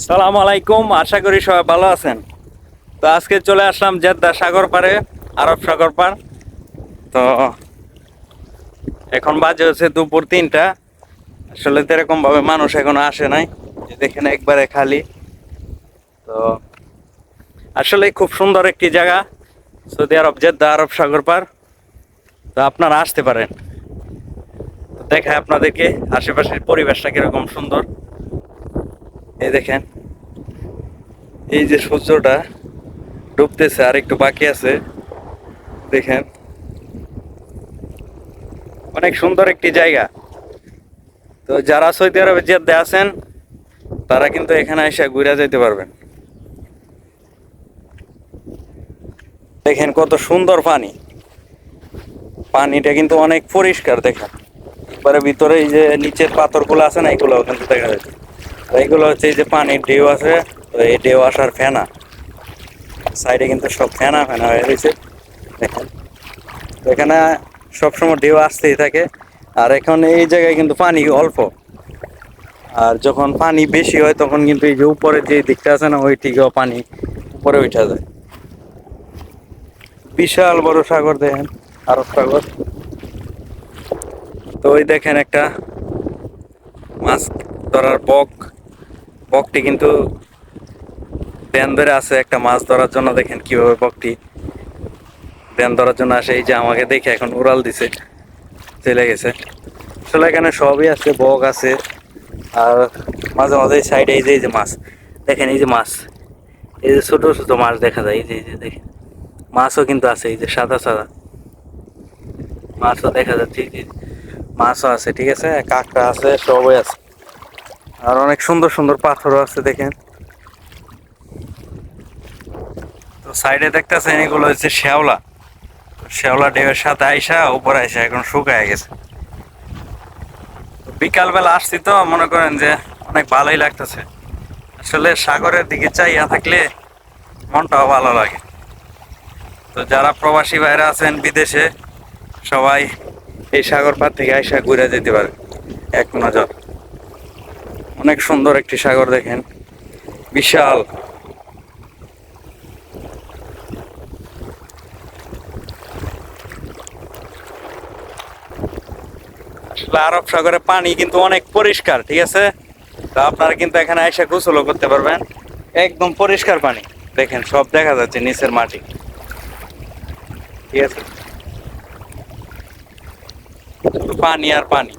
সালাম আলাইকুম, আশা করি সবাই ভালো আছেন। তো আজকে চলে আসলাম জেদ্দা সাগর পাড়ে, আরব সাগর পাড়। তো এখন বাজে হচ্ছে দুপুর 3টা। আসলে তো এরকম ভাবে মানুষ এখনো আসে নাই, এই দেখেন একবারে খালি। তো আসলে খুব সুন্দর একটি জায়গা সৌদি আরব, জেদ্দা আরব সাগর পাড়। তো আপনারা আসতে পারেন। তো দেখায় আপনাদেরকে আশেপাশের পরিবেশটা কিরকম সুন্দর। এই দেখেন, এই যে সূর্যটা ডুবতেছে আর একটু বাকি আছে, দেখেন অনেক সুন্দর একটি জায়গা। তো যারা সৌদি আরবে যেতে আছেন তারা কিন্তু এখানে এসে ঘুরে যেতে পারবেন। দেখেন কত সুন্দর পানি, পানিটা কিন্তু অনেক পরিষ্কার। দেখেন একবারে ভিতরে এই যে নিচের পাথরগুলো আছে না, এগুলো কিন্তু দেখা যাচ্ছে। আর এগুলো হচ্ছে এই যে পানির ঢেউ আছে, তো এই ঢেউ আসার ফেনা। সাইডে কিন্তু সব ফেনা ফেনা হয়ে রয়েছে। দেখেন এখানে সবসময় ঢেউ আসতেই থাকে। আর এখন এই জায়গায় কিন্তু পানি অল্প, আর যখন পানি বেশি হয় তখন কিন্তু এই যে উপরের যে দিকটা আছে না, ওই দিকেও পানি উপরে উঠা যায়। বিশাল বড় সাগর দেখেন, আরব সাগর। তো ওই দেখেন একটা মাছ ধরার বক, বকটি কিন্তু ধ্যান ধরে আছে একটা মাছ ধরার জন্য। দেখেন কিভাবে বকটি ধ্যান ধরার জন্য আসে। এই যে আমাকে দেখে এখন উড়াল দিছে, চলে গেছে। আসলে এখানে সবই আছে, বক আছে। আর মাঝে মাঝে সাইডে এই যে মাছ দেখেন, এই যে মাছ, এই যে ছোট ছোট মাছ দেখা যায়। এই যে দেখেন মাছও কিন্তু আছে, এই যে সাদা সাদা মাছও দেখা যাচ্ছে। এই যে মাছও আছে, ঠিক আছে, কাঁকড়া আছে, সবই আছে। আর অনেক সুন্দর সুন্দর পাথরও আছে দেখেন। তো সাইডে দেখতেছেন এগুলো হচ্ছে শ্যাওলা। শ্যাওলা ঢেউয়ের সাথে আইসা উপরে আইসা এখন শুকায় গেছে। তো বিকাল বেলা আসছি, তো মনে করেন যে অনেক ভালোই লাগতেছে। আসলে সাগরের দিকে চাইয়া থাকলে মনটাও ভালো লাগে। তো যারা প্রবাসী ভাইরা আছেন বিদেশে, সবাই এই সাগর পাড় থেকে আইসা ঘুরে যেতে পারে এক নজর। অনেক সুন্দর একটি সাগর দেখেন, বিশাল। আসলে আরব সাগরের পানি কিন্তু অনেক পরিষ্কার, ঠিক আছে। তো আপনারা কিন্তু এখানে এসে গোসলও করতে পারবেন, একদম পরিষ্কার পানি। দেখেন সব দেখা যাচ্ছে, নিচের মাটি, ঠিক আছে, শুধু পানি আর পানি।